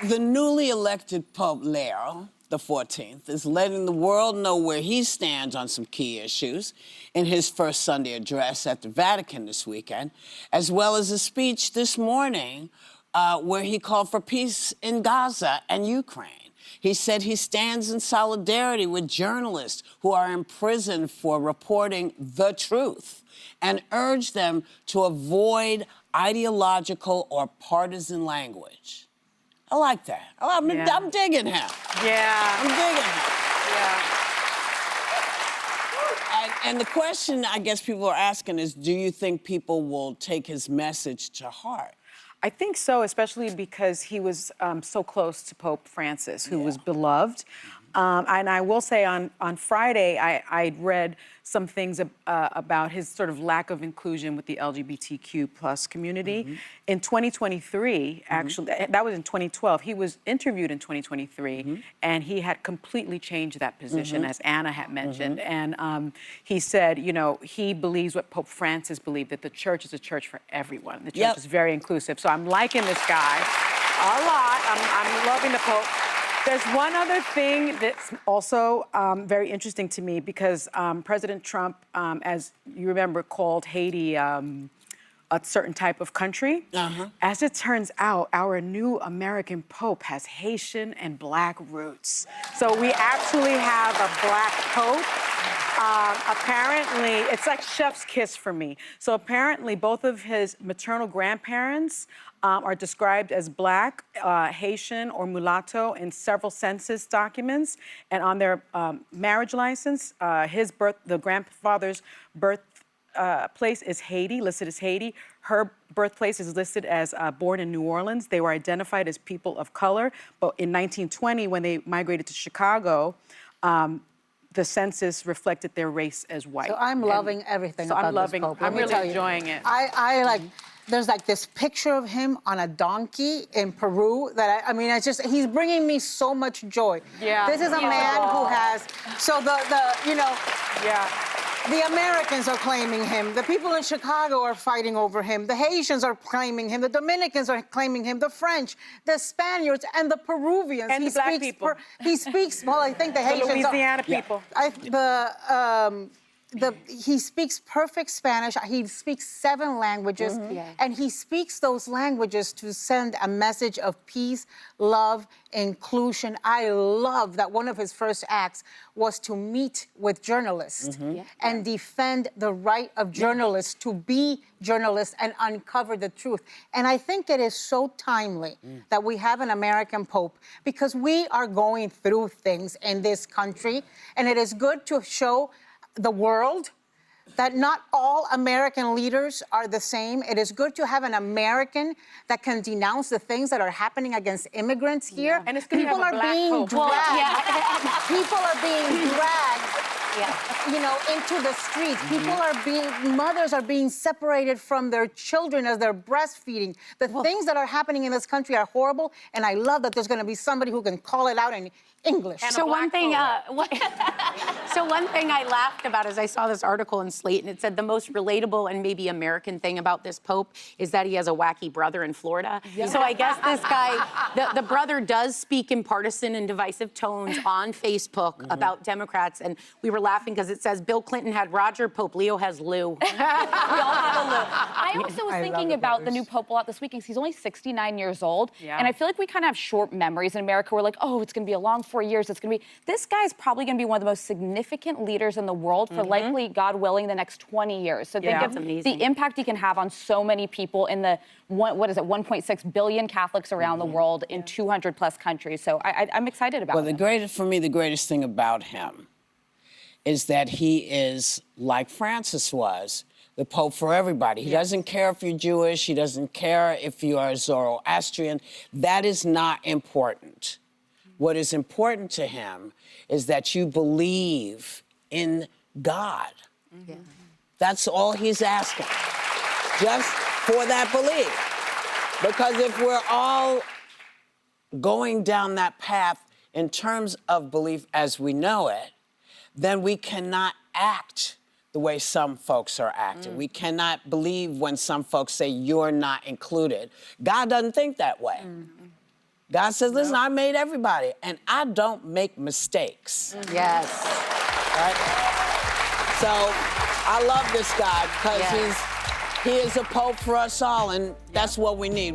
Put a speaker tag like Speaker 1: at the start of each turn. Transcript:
Speaker 1: The newly elected Pope Leo XIV is letting the world know where he stands on some key issues in his first Sunday address at the Vatican this weekend, as well as a speech this morning where he called for peace in Gaza and Ukraine. He said he stands in solidarity with journalists who are imprisoned for reporting the truth and urged them to avoid ideological or partisan language. I like that. I'm digging him.
Speaker 2: Yeah.
Speaker 1: I'm digging him.
Speaker 2: Yeah.
Speaker 1: And the question I guess people are asking is, do you think people will take his message to heart?
Speaker 2: I think so, especially because he was so close to Pope Francis, who was beloved. And I will say on Friday, I read some things about his sort of lack of inclusion with the LGBTQ plus community. In 2023, actually, that was in 2012, he was interviewed in 2023, and he had completely changed that position, as Anna had mentioned. And he said, you know, he believes what Pope Francis believed, that the church is a church for everyone. The church is very inclusive. So I'm liking this guy a lot. I'm loving the Pope. There's one other thing that's also very interesting to me because President Trump, as you remember, called Haiti a certain type of country. As it turns out, our new American Pope has Haitian and Black roots. So we actually have a Black Pope. Apparently, it's like chef's kiss for me. So apparently, both of his maternal grandparents are described as Black, Haitian, or mulatto in several census documents. And on their marriage license, the grandfather's birth place is Haiti, listed as Haiti. Her birthplace is listed as born in New Orleans. They were identified as people of color, but in 1920, when they migrated to Chicago, the census reflected their race as white.
Speaker 3: So I'm loving everything about this Pope.
Speaker 2: I'm really enjoying it.
Speaker 3: I like, there's like this picture of him on a donkey in Peru that I mean, it's just, he's bringing me so much joy.
Speaker 2: Yeah.
Speaker 3: This is a man who has, so you know.
Speaker 2: Yeah.
Speaker 3: The Americans are claiming him. The people in Chicago are fighting over him. The Haitians are claiming him. The Dominicans are claiming him. The French, the Spaniards, and the Peruvians.
Speaker 2: And the Black people.
Speaker 3: He speaks, well, I think the Haitians.
Speaker 2: The Louisiana people.
Speaker 3: He speaks perfect Spanish. He speaks 7 languages, and he speaks those languages to send a message of peace, love, inclusion. I love that one of his first acts was to meet with journalists and defend the right of journalists to be journalists and uncover the truth. And I think it is so timely that we have an American Pope, because we are going through things in this country, and it is good to show the world that not all American leaders are the same. It is good to have an American that can denounce the things that are happening against immigrants here.
Speaker 2: And it's good
Speaker 3: People
Speaker 2: to have a
Speaker 3: are
Speaker 2: Black
Speaker 3: being
Speaker 2: Pope.
Speaker 3: dragged. People are being dragged, you know, into the streets. Mothers are being separated from their children as they're breastfeeding. The things that are happening in this country are horrible, and I love that there's going to be somebody who can call it out in English.
Speaker 4: So one thing, so one thing I laughed about is I saw this article in Slate, and it said the most relatable and maybe American thing about this Pope is that he has a wacky brother in Florida. So I guess this guy, the brother does speak in partisan and divisive tones on Facebook about Democrats, and we were laughing because it says Bill Clinton had Roger, Pope Leo has Lou.
Speaker 5: We all have a Lou. I also was thinking about the new Pope a lot this week because he's only 69 years old, and I feel like we kind of have short memories in America. We're like, oh, it's going to be a long 4 years. It's going to be, this guy's probably going to be one of the most significant leaders in the world for likely, God willing, the next 20 years. So think of the impact he can have on so many people in the, 1.6 billion Catholics around the world in 200 plus countries. So I'm excited about it.
Speaker 1: For me, the greatest thing about him is that he is, like Francis was, the Pope for everybody. He doesn't care if you're Jewish. He doesn't care if you are Zoroastrian. That is not important. What is important to him is that you believe in God. That's all he's asking, just for that belief. Because if we're all going down that path in terms of belief as we know it, then we cannot act the way some folks are acting. We cannot believe when some folks say you're not included. God doesn't think that way. God says, listen, I made everybody, and I don't make mistakes.
Speaker 4: Yes.
Speaker 1: Right? So I love this guy because he is a pope for us all, and that's what we need.